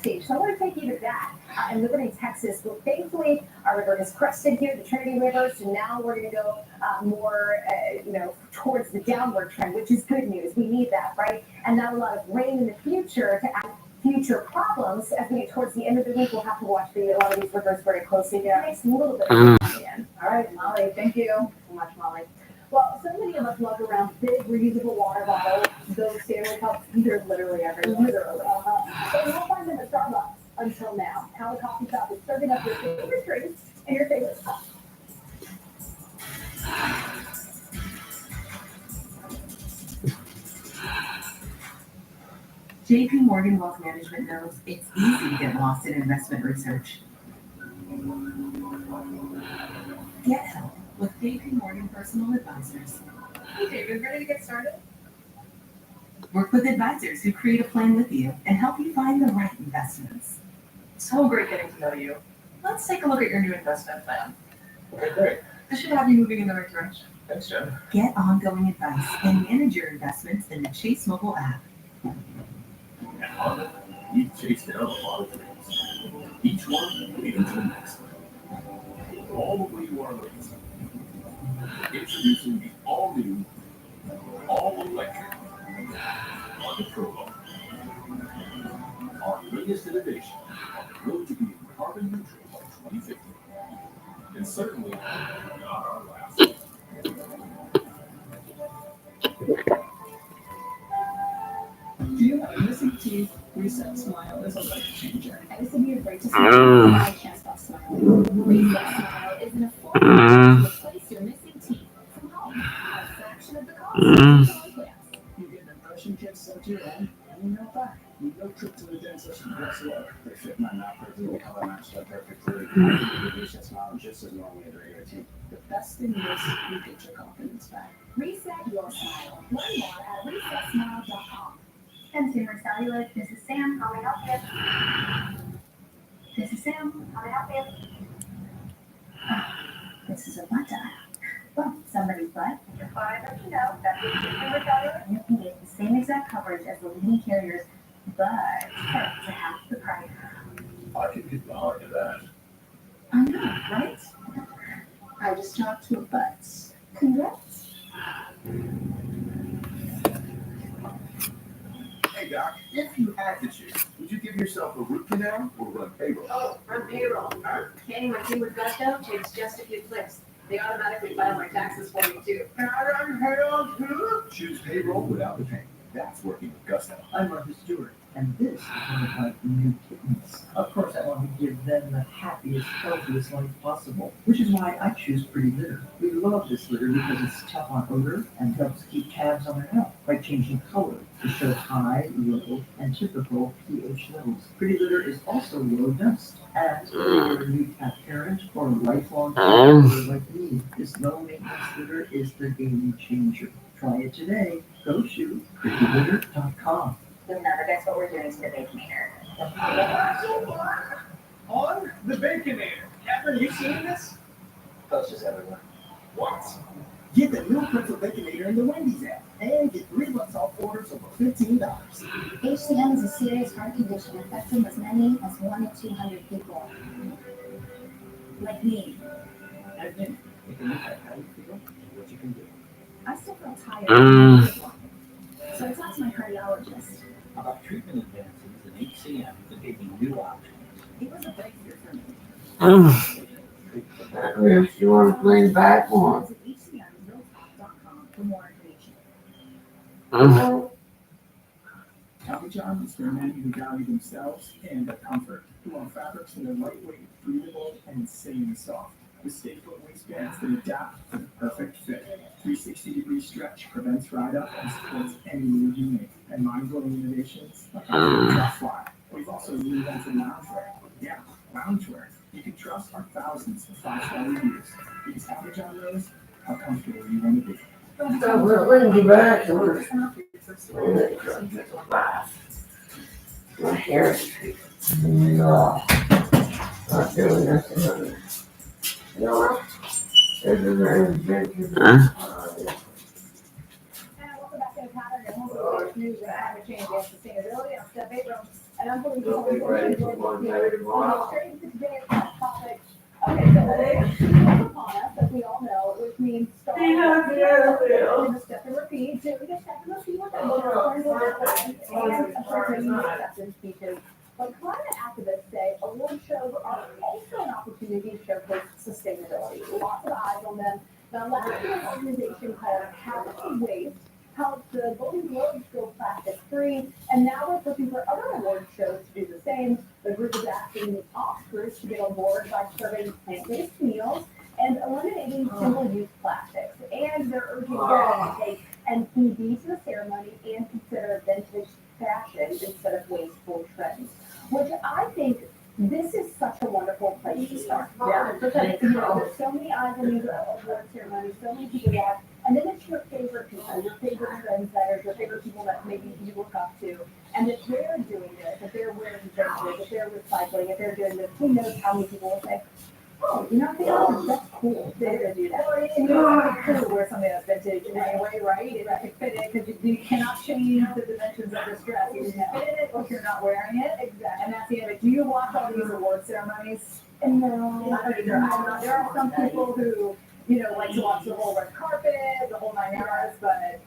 backstage. So I want to take you to that in Liberty, Texas. Well, thankfully, our river has crested here, the Trinity River. So now we're going to go more, towards the downward trend, which is good news. We need that, right? And not a lot of rain in the future to add future problems. As we get towards the end of the week, we'll have to watch a lot of these rivers very closely. Yeah, it's a little bit of again. All right, Molly, thank you so much, Molly. Well, so many of us lug around big reusable water bottles. Those Stanley cups, they're literally everywhere. Literally. But you'll find them at Starbucks until now. How the coffee shop is serving up your favorite drinks and your favorite cups. JP Morgan Wealth Management knows it's easy to get lost in investment research. Get help with JP Morgan Personal Advisors. Hey, David, ready to get started? Work with advisors who create a plan with you and help you find the right investments. So great getting to know you. Let's take a look at your new investment plan. Okay, great. This should have you moving in the right direction. Thanks, Jen. Get ongoing advice and manage your investments in the Chase mobile app. At Harvard, we've chased down a lot of dreams. Each one leading to the next one. All the way to our latest. Introducing the all-new, all-electric Honda Provo. Our latest innovation on the road to being carbon neutral by 2050. And certainly not our last. Do you have a missing teeth? Reset Smile is a life changer. I used to be afraid to smile, but I can't stop smiling. Reset Smile is an affordable way to replace your missing teeth from home at a fraction of the cost of dental implants. You get an impression kit sent to your home and email back. No trip to the dentist whatsoever. They fit my mouth perfectly, color match that perfectly. I can do the Reset Smile just as normally as regular teeth. The best thing is you get your confidence back. Reset your smile. Learn more at resetsmile.com. Consumer Cellular, this is Sam. How may I help you? This is Sam. How may I help you? This is a butt dial. Well, somebody's butt. Just thought I'd let you know that with Consumer Cellular, you can get the same exact coverage as the leading carriers, but for half the price. I can get behind to that. I know, right? I just talked to a butt. Congrats. Hey, Doc, if you had to choose, would you give yourself a root canal or run payroll? Oh, run payroll. Paying my team with Gusto takes just a few clicks. They automatically file my taxes for me, too. And run payroll too? Choose payroll without the pain. That's working with Gusto. I'm Martha Stewart, and this is one of my new kittens. Of course, I want to give them the happiest, healthiest life possible, which is why I choose Pretty Litter. We love this litter because it's tough on odor and helps keep tabs on their health by changing color to show high, low, and typical pH levels. Pretty Litter is also low dust, and whether you're a new cat parent or a lifelong cat owner like me, this low-maintenance litter is the game changer. Try it today. Go to prettylitter.com. You'll never guess what we're doing to the Baconator. On the Baconator. Catherine, you seen this? Posters everywhere. What? Get the new Pretzel Baconator in the Wendy's app and get 3 months off orders over $15. HCM is a serious heart condition affecting as many as 1 in 200 people. Like me. And then you can look at how you feel and what you can do. I still feel tired. So I talked to my cardiologist. About treatment advances in HCM that gave me new options. It was a breakthrough for me. If you want to play back one. Visit HCMrealtalk.com for more information. Tommy John is for men who value themselves and their comfort, who want fabrics that are lightweight, breathable, and insanely soft. With stay-put waistbands that adapt to the perfect fit. 360-degree stretch prevents ride-up and supports any move you make. And mind-blowing innovations like our fly. We've also reinvented loungewear. Yeah, loungewear. You can trust our thousands of 5-star reviews. Because Tommy John knows how comfortable you want to be. Lindsay back. My hair is not doing nothing. You know what? This is very adventure. Welcome back to the pattern. And hopefully there's news that climate change and sustainability. I'm Steph Abrams. And I'm going to Don't be ready for Monday tomorrow. straight to today's topic. Okay, so we're upon us, as we all know, which means start. We're just step and repeat. So we just step and repeat what and of course making acceptance speeches. But climate activists say award shows are also an opportunity to showcase sustainability. Lots of eyes on them. Now, last year, an organization called Capital Waste helped the Golden Globes go plastic free, and now they're looking for other award shows to do the same. The group is asking the Oscars to get on board by serving plant-based meals and eliminating single-use plastics. And they're urging guests to take NPD to the ceremony and consider vintage fashion instead of wasteful trends, which I think this is such a wonderful place to start. Yeah. Because there's so many eyes on these award ceremonies, so many people watch, and then it's your favorite people, your favorite trendsetters, your favorite people that maybe you look up to. And if they're doing this, if they're wearing vintage, if they're recycling, if they're doing this, who knows how many people will say, oh, you know, that's cool. They're gonna do that. Well, and it's cool to wear something that's vintage anyway, right? If you fit it, because you cannot change the dimensions of this dress. You can fit it if you're not wearing it. Exactly. And that's the end of it. Do you watch all these award ceremonies? No. There are some people who, like to watch the whole red carpet, the whole 9 yards, but I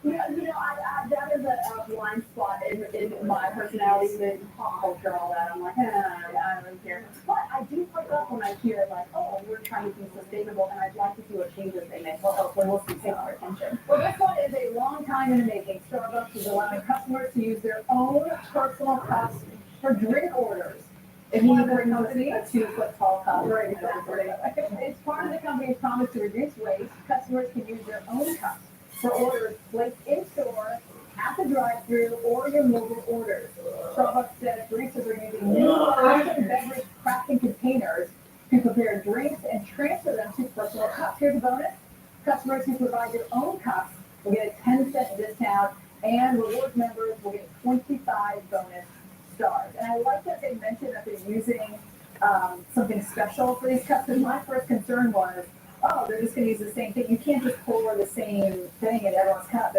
that is a blind spot in my personality, the pop culture, all that. I'm like, I don't really care. But I do perk up when I hear like, oh, we're trying to be sustainable, and I'd like to see what changes they make. Well, hopefully we'll see take our attention. Well, this one is a long time in the making. Starbucks is allowing customers to use their own personal cups for drink orders. If you need a company, a 2-foot-tall cup. Right, exactly. It's part of the company's promise to reduce waste. Customers can use their own cups for orders placed in store, at the drive-thru, or your mobile orders. Starbucks says baristas are using new beverage crafting containers to prepare drinks and transfer them to personal cups. Here's a bonus. Customers who provide their own cups will get a 10-cent discount, and rewards members will get 25 bonus stars. And I like that they mentioned that they're using something special for these cups. Because my first concern was, oh, they're just going to use the same thing. You can't just pour the same thing in everyone's cup.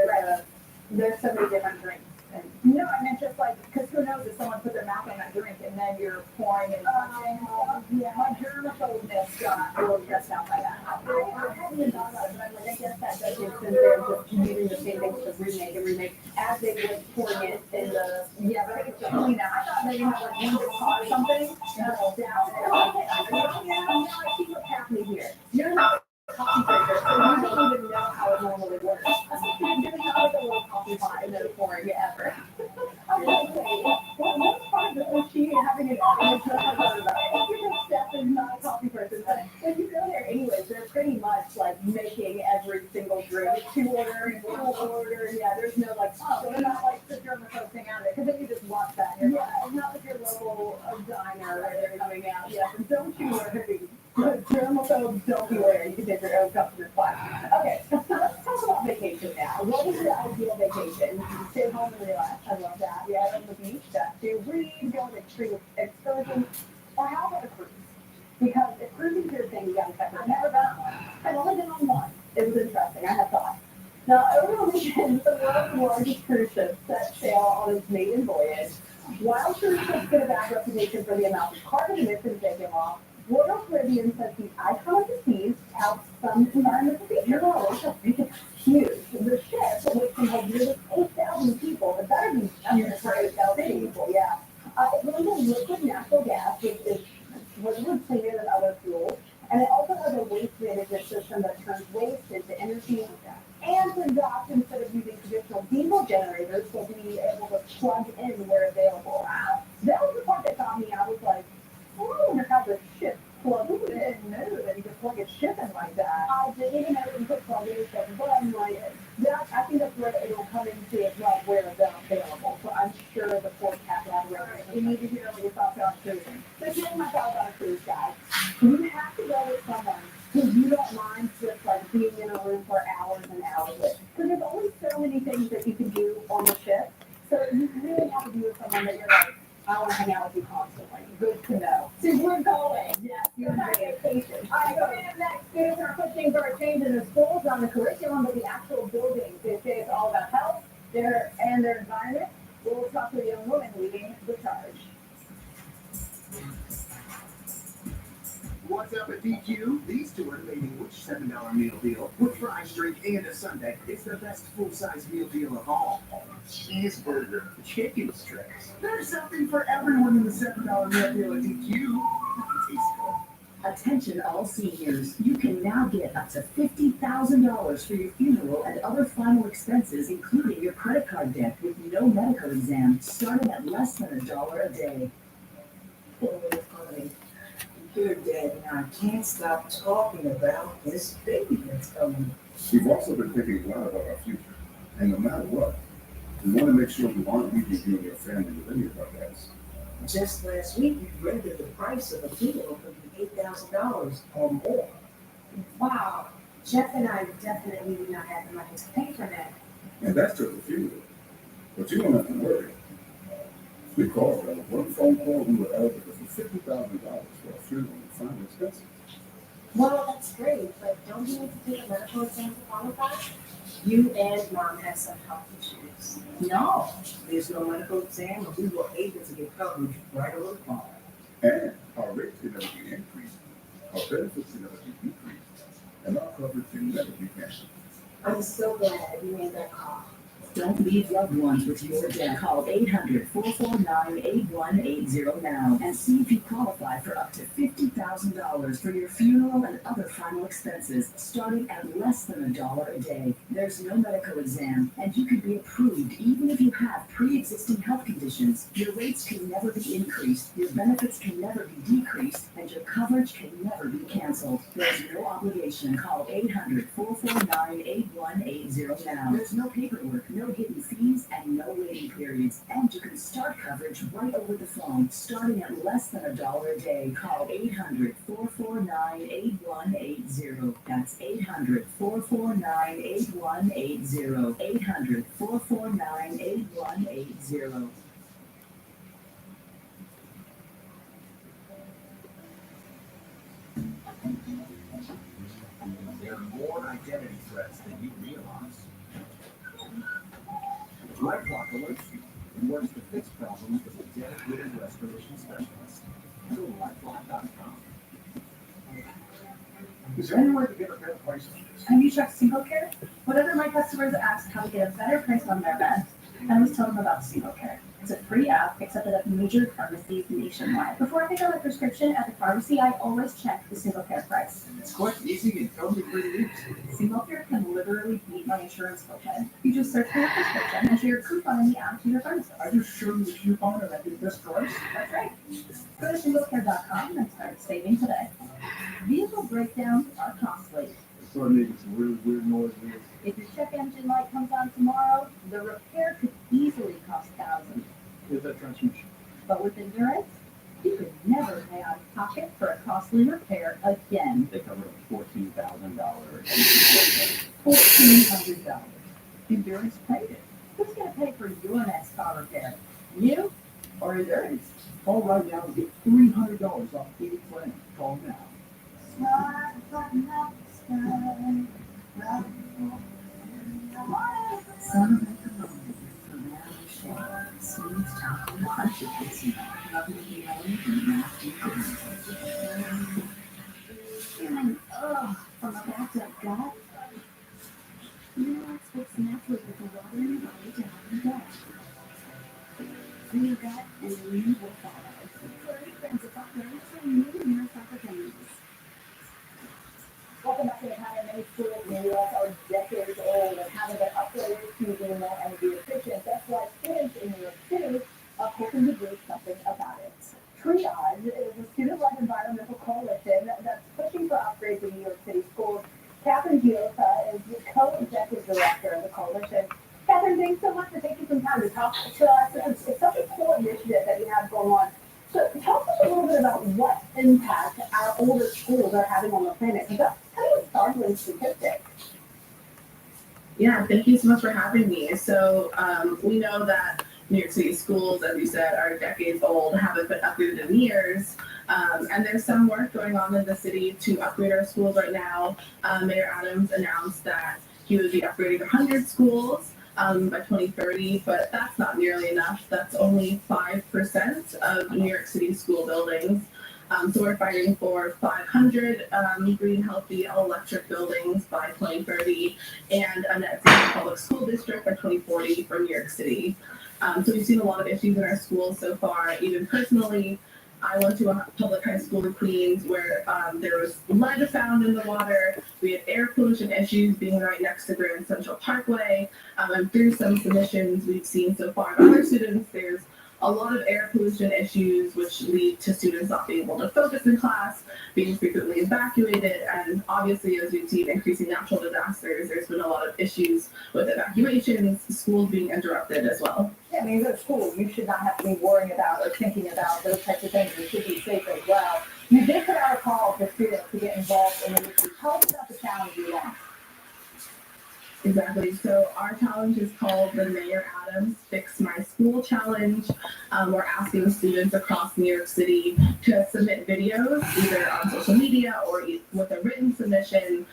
There's so many different drinks. And, I meant just like, because who knows if someone put their mouth on that drink and then you're pouring it. Yeah, my germaphobeness got a little stressed out by that. I hadn't even thought about it, but I'm like, I guess that does make sense. They're just using the same things to remake as they would pouring it in the, but I think it's just clean out. I thought maybe have like one pot or something. No, down. Now I see what's happening here. You're not a coffee drinker, so you don't even know how it normally works. You're going to have like a little coffee pot and then pouring it ever. I'm like, wait, what's part of the machine having an audience? Steph is not a coffee person, but when you go there anyways, they're pretty much like making every single drink. 2 order, 1 order, there's no like, so they're not like the germaphobe thing out of it, because then you just watch that. It's not like your local diner where they're coming out. And don't you worry. Germaphobes don't beware. You can take your own cup to this class. Okay, so let's talk about vacation now. What is your ideal vacation? Stay home and relax. I love that. Yeah, on the beach. That too. Read, go on extreme excursions. Or how about a cruise? Because if cruising is your thing, you got to check it. I've never been on one. I've only been on one. It was interesting. I have thought. Now, over the weekend, the world's largest cruise ship set sail on its maiden voyage. While cruise ships get a bad reputation for the amount of carbon emissions they give off, Royal Caribbean says the icon of the seas touts some environmental features. It's huge. The ship, which can hold nearly 8,000 people, it better be under 8,000 people, it runs on liquid natural gas, which is cleaner than other fuels. And it also has a waste management system that turns waste into energy. And for docks, instead of using traditional diesel generators, we'll be able to plug in where available. That was the part that got me. I was like, I wonder how the ship plugged in. I didn't know that you could plug a ship in like that. I didn't even know you could plug in stuff, but I'm like, I think that's where it'll come into as well, where they're available. So I'm sure the ports have to have regular. You need to hear what your thoughts on cruising. So here's my thoughts on a cruise, guys. You have to go with someone who you don't mind just like being in a room for hours and hours with. Because there's only so many things that you can do on the ship. So you really have to be with someone that you're like, I want to hang out with you constantly. Good to know. So we're going. Yes, you're on vacation. All right, coming up next, students are pushing for a change in the schools, on the curriculum, but the actual buildings. They say it's all about health and their environment. We'll talk to a young woman leading the charge. What's up at DQ? These two are debating which $7 meal deal, with fries, drink, and a sundae, is the best full-size meal deal of all. Cheeseburger, chicken strips. There's something for everyone in the $7 meal deal at DQ. Tastes good. Attention all seniors, you can now get up to $50,000 for your funeral and other final expenses, including your credit card debt, with no medical exam, starting at less than $1 a day. Here, Dad, and I can't stop talking about this baby that's coming. We've also been thinking a lot about our future, and no matter what, we want to make sure we aren't leaving you and your family with any of our debts. Just last week, we read that the price of a funeral could be $8,000 or more. Wow, Jeff and I definitely do not have the money to pay for that. And that's just the funeral. But you don't have to worry. We called her with one phone call, we were eligible for $50,000 for our funeral and final expenses. Well, that's great, but don't you need to take a medical exam to qualify? You and Mom have some health issues. No, there's no medical exam, and we were able to get coverage right over the phone. And our rates can never be increased, our benefits can never be decreased, and our coverage can never be canceled. I'm so glad you made that call. Don't leave loved ones with your debt. Call 800-449-8180 now and see if you qualify for up to $50,000 for your funeral and other final expenses, starting at less than $1 a day. There's no medical exam, and you can be approved even if you have pre-existing health conditions. Your rates can never be increased, your benefits can never be decreased, and your coverage can never be canceled. There's no obligation. Call 800-449-8180 now. There's no paperwork, no hidden fees, and no waiting periods. And you can start coverage right over the phone, starting at less than $1 a day. Call 800-449-8180. That's 800-449-8180. 800-449-8180. There are more identity threats than you realize. LifeLock alerts you and works to fix problems with a dedicated restoration specialist. Go to LifeLock.com. Is there any way to get a better price on this? Have you checked Single Care? Whenever my customers ask how to get a better price on their bed, I always tell them about Single Care. It's a free app accepted at major pharmacies nationwide. Before I pick up a prescription at the pharmacy, I always check the Single Care price. It's quick, easy, and totally free to use. Single Care can literally beat my insurance copay. You just search for your prescription and share your coupon in the app to your pharmacist. I just showed you the coupon and I get this price. That's right. Go to singlecare.com and start saving today. Vehicle breakdowns are costly. So it makes really weird noises. If your check engine light comes on tomorrow, the repair could easily cost thousands. Here's that transmission. But with Endurance, you could never pay out of pocket for a costly repair again. They cover $14,000. $1,400. Endurance paid it. Who's going to pay for your next car repair? You or Endurance? Call right now and get $300 off any plan. Call now. Some of the moment for Mary Shea, smooth top and punch it with some lovely yellow and nasty goodness. Feeling, from a backed up gut? Relax works naturally with the water in your body to help you gut. Free your gut and you will follow. Furry friends of doctors and new neuropsychotherapies. Welcome back to the Pattern. Many schools in the U.S. are decades old and haven't been upgraded to being more energy efficient. That's why students in New York City are hoping to do something about it. Triage is a student-led environmental coalition that's pushing for upgrades in New York City schools. Catherine Giosa is the co-executive director of the coalition. Catherine, thanks so much for taking some time to talk to us. It's such a cool initiative that you have going on. So tell us a little bit about what impact our older schools are having on the planet. Because that's kind of a startling statistic. Yeah, thank you so much for having me. So we know that New York City schools, as you said, are decades old, haven't been upgraded in years. And there's some work going on in the city to upgrade our schools right now. Mayor Adams announced that he would be upgrading 100 schools by 2030, but that's not nearly enough. That's only 5% of New York City school buildings. So we're fighting for 500 green, healthy, all-electric buildings by 2030 and a net zero public school district by 2040 for New York City. So we've seen a lot of issues in our schools so far. Even personally, I went to a public high school in Queens where there was lead found in the water. We had air pollution issues being right next to Grand Central Parkway. And through some submissions we've seen so far of other students, there's a lot of air pollution issues which lead to students not being able to focus in class, being frequently evacuated, and obviously as we've seen increasing natural disasters, there's been a lot of issues with evacuations, schools being interrupted as well. Yeah, I mean, you go to school, you should not have to be worrying about or thinking about those types of things. You should be safe as well. You did put out a call for students to get involved in the issue. Tell us about the challenge you want. Exactly. So our challenge is called the Mayor Adams Fix My School Challenge. We're asking students across New York City to submit videos, either on social media or with a written submission,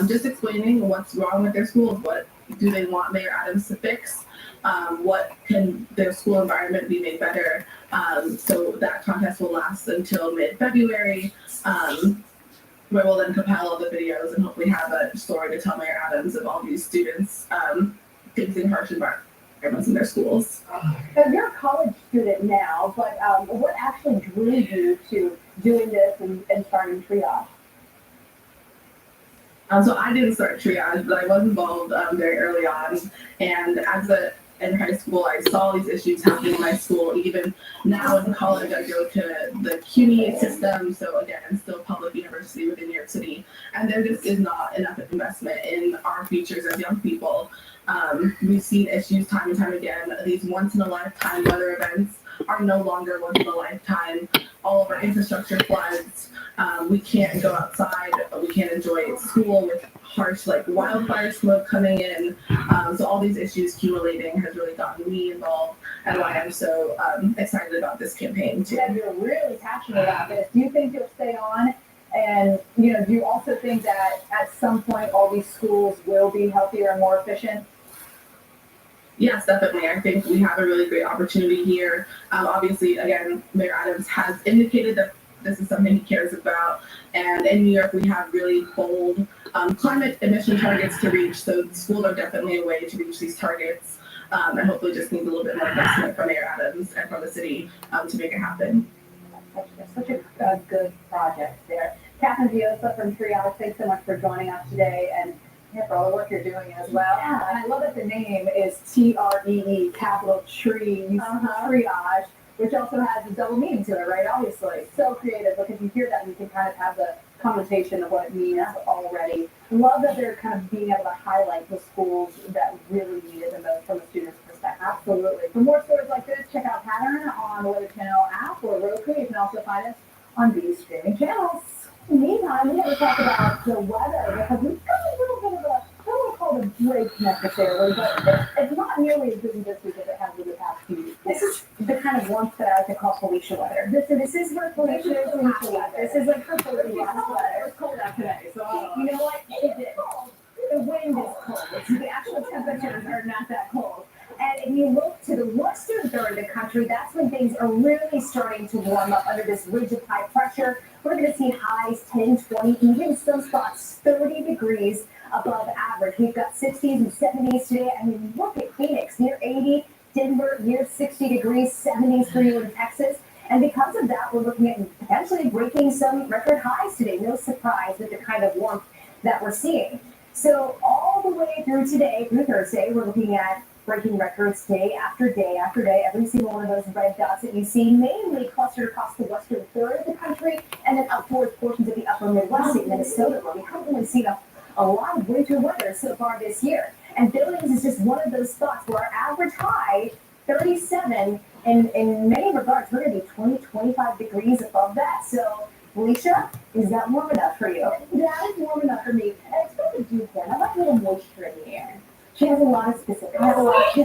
just explaining what's wrong with their schools, what do they want Mayor Adams to fix, what can their school environment be made better. So that contest will last until mid-February. Where we'll then compile all the videos and hopefully have a story to tell Mayor Adams of all these students facing harsh environments in their schools. So you're a college student now, but what actually drew you to doing this and starting Triage? So I didn't start Triage, but I was involved very early on. And in high school, I saw these issues happening in my school. Even now in college, I go to the CUNY system. So again, still public university within New York City. And there just is not enough investment in our futures as young people. We've seen issues time and time again. These once-in-a-lifetime weather events are no longer once in a lifetime. All of our infrastructure floods. We can't go outside. We can't enjoy school with harsh wildfire smoke coming in. So all these issues accumulating has really gotten me involved, and why I'm so excited about this campaign too. Yeah, you're really passionate about this. Do you think you'll stay on? And do you also think that at some point all these schools will be healthier and more efficient? Yes, definitely. I think we have a really great opportunity here. Obviously, again, Mayor Adams has indicated that this is something he cares about. And in New York, we have really bold climate emission targets to reach. So schools are definitely a way to reach these targets. And hopefully just needs a little bit more investment from Mayor Adams and from the city to make it happen. That's such a good project there. Catherine Diosa from Triage, thanks so much for joining us today and for all the work you're doing as well. Yeah. And I love that the name is TREE, capital tree, Triage, which also has a double meaning to it, right? Obviously, so creative because you hear that and you can kind of have the connotation of what it means already. Love that they're kind of being able to highlight the schools that really need it the most from a student's perspective. Absolutely. For more stories like this, check out Pattern on the Weather Channel app or Roku. You can also find us on these streaming channels. Meantime, we have to talk about the weather because we've got a little bit of I don't want to call it a break necessarily, but it's not nearly as busy this week as it has been the past few weeks. This is the kind of warmth that I like to call Felicia weather. This is where Felicia weather. This is like her Felicia weather. It's cold out today, so you know what? The wind is cold. The actual temperatures are not that cold. And if you look to the western third of the country, that's when things are really starting to warm up under this ridge of high pressure. We're going to see highs 10, 20, even some spots 30 degrees above average. We've got 60s and 70s today. I mean, look at Phoenix, near 80, Denver, near 60 degrees, 70s for you in Texas. And because of that, we're looking at potentially breaking some record highs today. No surprise with the kind of warmth that we're seeing. So all the way through today, through Thursday, we're looking at breaking records day after day after day. Every single one of those red dots that you see mainly clustered across the western third of the country and then up towards portions of the upper Midwest in Minnesota, where we haven't really seen a lot of winter weather so far this year. And Billings is just one of those spots where our average high, 37, and in many regards, we're going to be 20, 25 degrees above that. So, Felicia, is that warm enough for you? That is warm enough for me. And it's going to do that. I like a little moisture in the air. She has a lot of specifics. All right,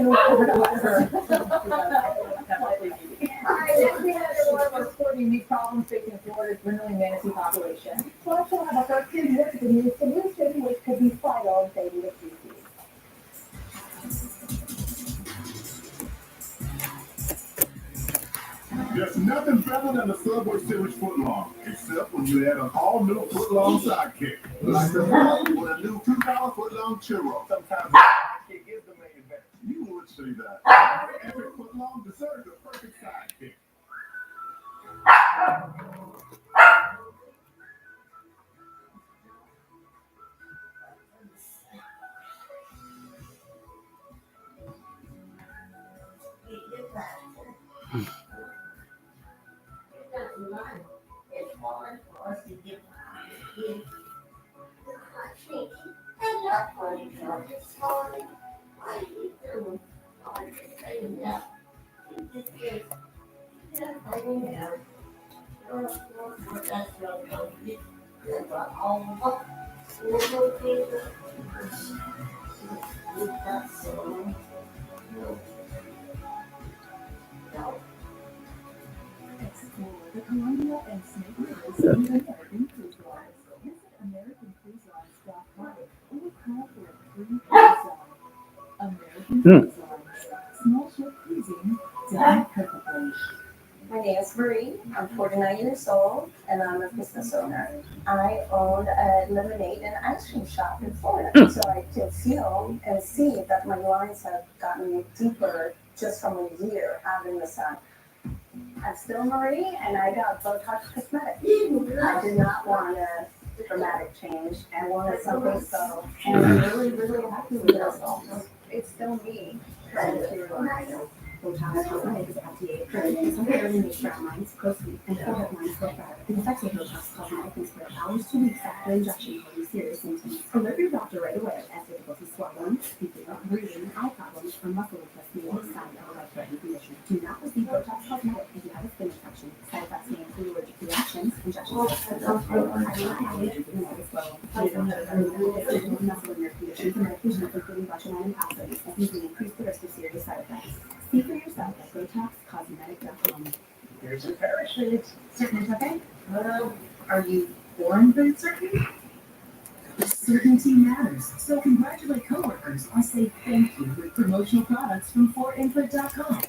next we have one of our 4 unique problems facing Florida's dwindling manatee population. Plus, we'll have a cartoon look at the new solution, which could be vital in saving the species. There's nothing better than the Subway sandwich footlong, except when you add an all-new footlong sidekick. Like the one with a new $2 footlong churro. Sometimes the sidekick is the main event. You would say that. Every footlong deserves a perfect sidekick. It's hard for us to get kids. And that's what it's hard. It's hard. I need to hard to say that. It just is. I don't know. That's what I'm it's all up. Little things. We've got so. Explore the Columbia and Snake Rivers in American Cruise Lines. Visit AmericanCruiseLines.com or call for a free cruise line. American Cruise Lines. Small ship cruising done perfectly. My name is Marie. I'm 49 years old and I'm a business owner. I own a lemonade and ice cream shop in Florida. So I can feel and see that my lines have gotten deeper just from a year out in the sun. I'm still Marie and I got Botox cosmetics. I did not want a dramatic change. I wanted something subtle. And I'm really, really happy with the results. It's still me. Botox cosmetics is FDA approved and temporarily makes brown lines, crow's feet, and forehead lines look better. The effects of Botox cosmetics can spread hours to weeks after injection causing serious symptoms. Alert your doctor right away as difficulty swallowing, speaking, breathing, eye problems, or muscle weakness may be a sign of a life-threatening condition. Do not receive Botox cosmetics if you have a skin infection. Side effects may include allergic reactions, injection sites, muscle nerve conditions, and medications including botulinum and pathways, as these may increase the risk of serious side effects. See for yourself at BotoxCosmetic.com. Here's a parachute. Certainty, okay? Are you born with certainty? Certainty matters, so congratulate coworkers or say thank you with promotional products from ForInput.com.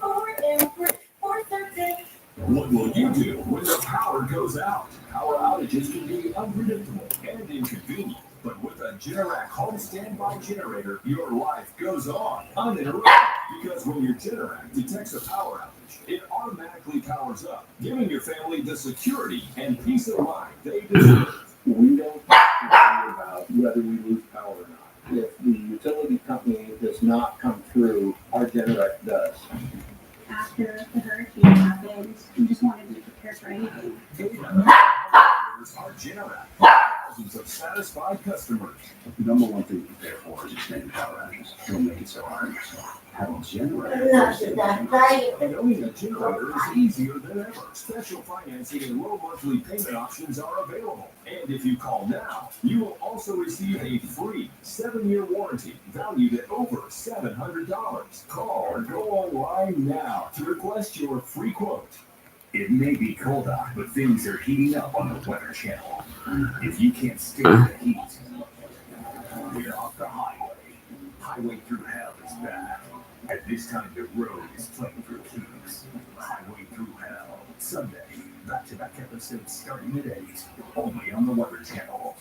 For certainty. What will you do when the power goes out? Power outages can be unpredictable and inconvenient. But with a Generac home standby generator, your life goes on uninterrupted. Because when your Generac detects a power outage, it automatically powers up, giving your family the security and peace of mind they deserve. We don't have to worry about whether we lose power or not. If the utility company does not come through, our Generac does. After the hurricane happened, we just wanted to be prepared for anything. Our Generac, thousands of satisfied customers. The number one thing to prepare for is extended power outages. Don't make it so hard. Have a generator. And owning a generator is easier than ever. Special financing and low monthly payment options are available. And if you call now, you will also receive a free 7-year warranty valued at over $700. Call or go online now to request your free quote. It may be cold out, but things are heating up on the Weather Channel. If you can't stand the heat, get off the highway. Highway Through Hell is back. At this time, the road is playing for keeps. Highway Through Hell, Sunday. Back-to-back episodes starting at 8. Only on the Weather Channel.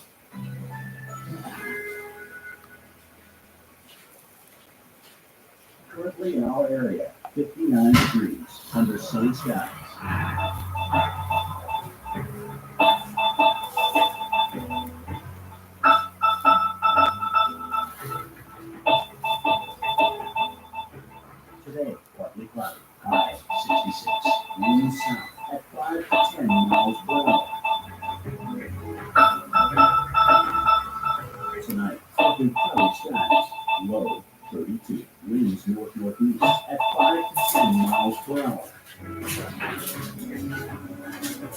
Currently in our area, 59 degrees under sunny skies. Today, partly cloudy, high 66. Wind south at 5 to 10 miles per hour. Tonight, partly cloudy skies, low 32. Winds north-northeast at 5 to 10 miles per hour.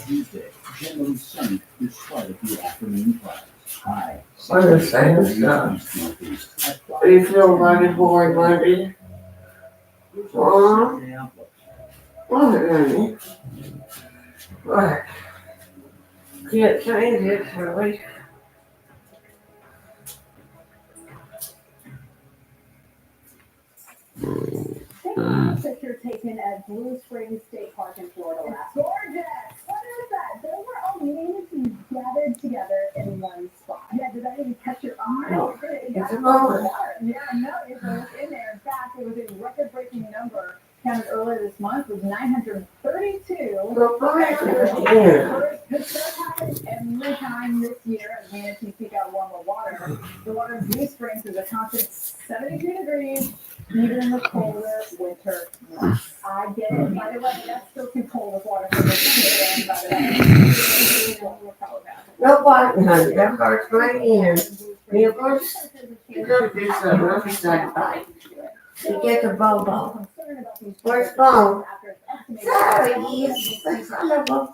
Tuesday, generally sunny despite the afternoon clouds. High. I'm the same stuff. Do you feel mighty boring, Monday? What, honey? What? Can't change it, really. Thank you. picture taken at Blue Springs State Park in Florida last. Gorgeous! What is that? There were all manatees gathered together in one spot. Yeah, did that even catch your eye? No. It It's got a moment. Yeah, no, it was in there. In fact, it was a record-breaking number counted earlier this month was 932. Well, yeah. This does happen every time this year as manatees seek out warmer water. The water in Blue Springs is a constant 72 degrees, even in the colder winter months. I get it. By the way, that's still too cold with water for this. By the way, No barking, honey. That hurts my ears. Neighbors, you gotta do something. I'm excited about it. You get the Bobo. Where's Bo? Sorry, let's go, Bo.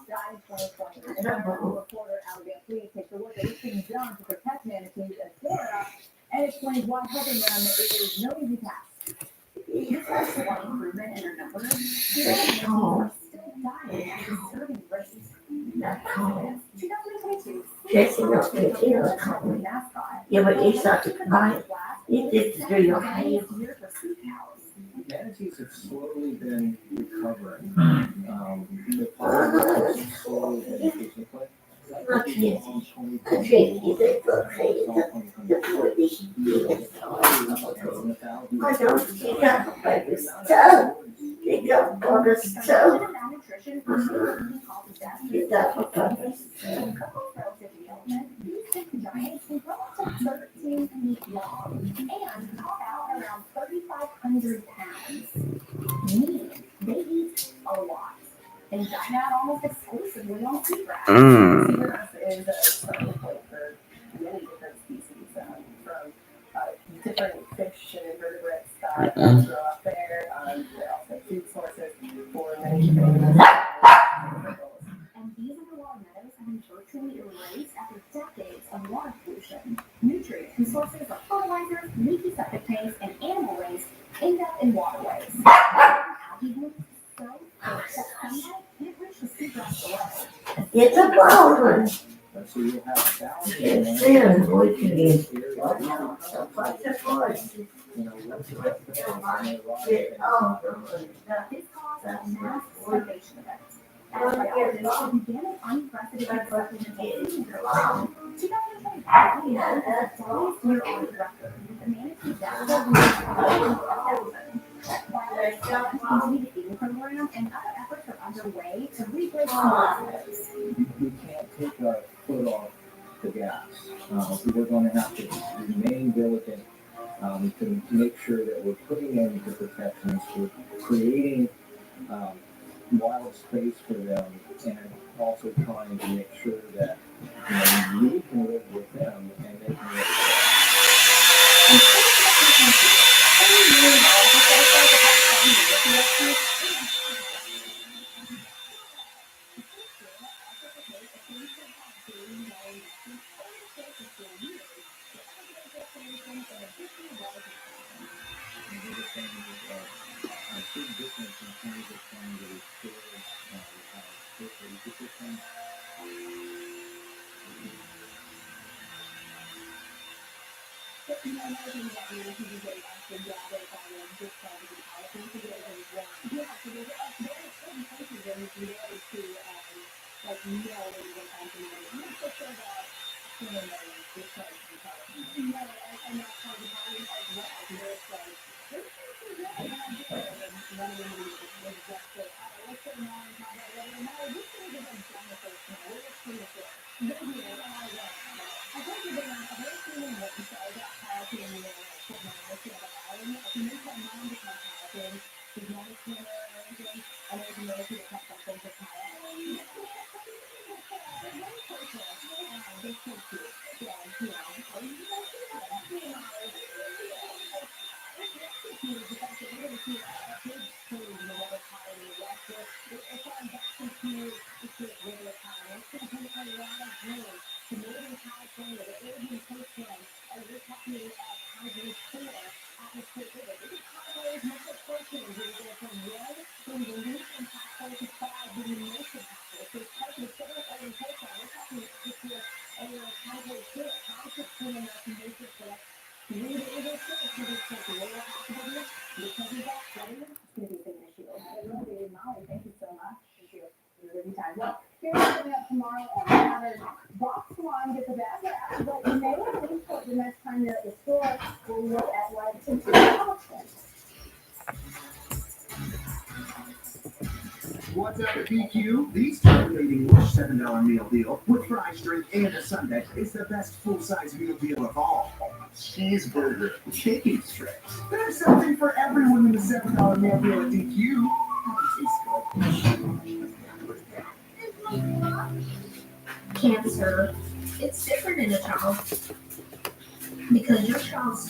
Reporter Abigail Lee takes a look at what's being done to protect manatees in Florida and explains why helping them is no easy task. This has a lot of improvement in their numbers. It's cold. Still dying at a disturbing rate. Not cold. 2022. Jesse knows me. He knows cold. Yeah, but he's not to combine. You did to do your hand. Manatees have slowly been recovering. The population has slowly been increasing. Look here. I think you did good. I don't think I'm baby stuff. You got all the stuff. You got a purpose. Giants can grow up to 13 feet long and pop out around 3,500 pounds. Meaning they eat a lot and dine out almost exclusively on seagrass. Seagrass is a starting point for many different species, from different fish and invertebrates that grow up there. They're also food sources for many different animals. And these underwater meadows have been virtually erased after decades of water pollution. Nutrient resources like fertilizers, leaky septic tanks, and animal waste end up in waterways. Algae blooms so thick that sunlight can't reach the seagrass below. It's a problem. So you'll have thousands of It's in. We can get areas. so much of force. You know, Get all the This caused a mass starvation event. As biologists began an unprecedented supplementation program. 2025 is the highest year on record. The manatee death toll reached 1,000. Biologists continue the feeding program, and other efforts are underway to rebuild species. we can't take our foot off the gas. We're going to have to remain diligent to make sure that we're putting in the protections, we're creating wild space for them, and also trying to make sure that we can live with them and they can live with a big difference in terms of trying to restore our ecosystem. tomorrow and another box one, get the bag wrapped, but you may want to wait for the next time you're at the store. We'll look at what it's options. What's up at BQ? These captivating Lush $7 meal deal with fries, drink, and a sundae is the best full-size meal deal of all. Cheeseburger, chicken strips. There's something for everyone in the $7 meal deal at DQ. Cancer, it's different in a child because your child's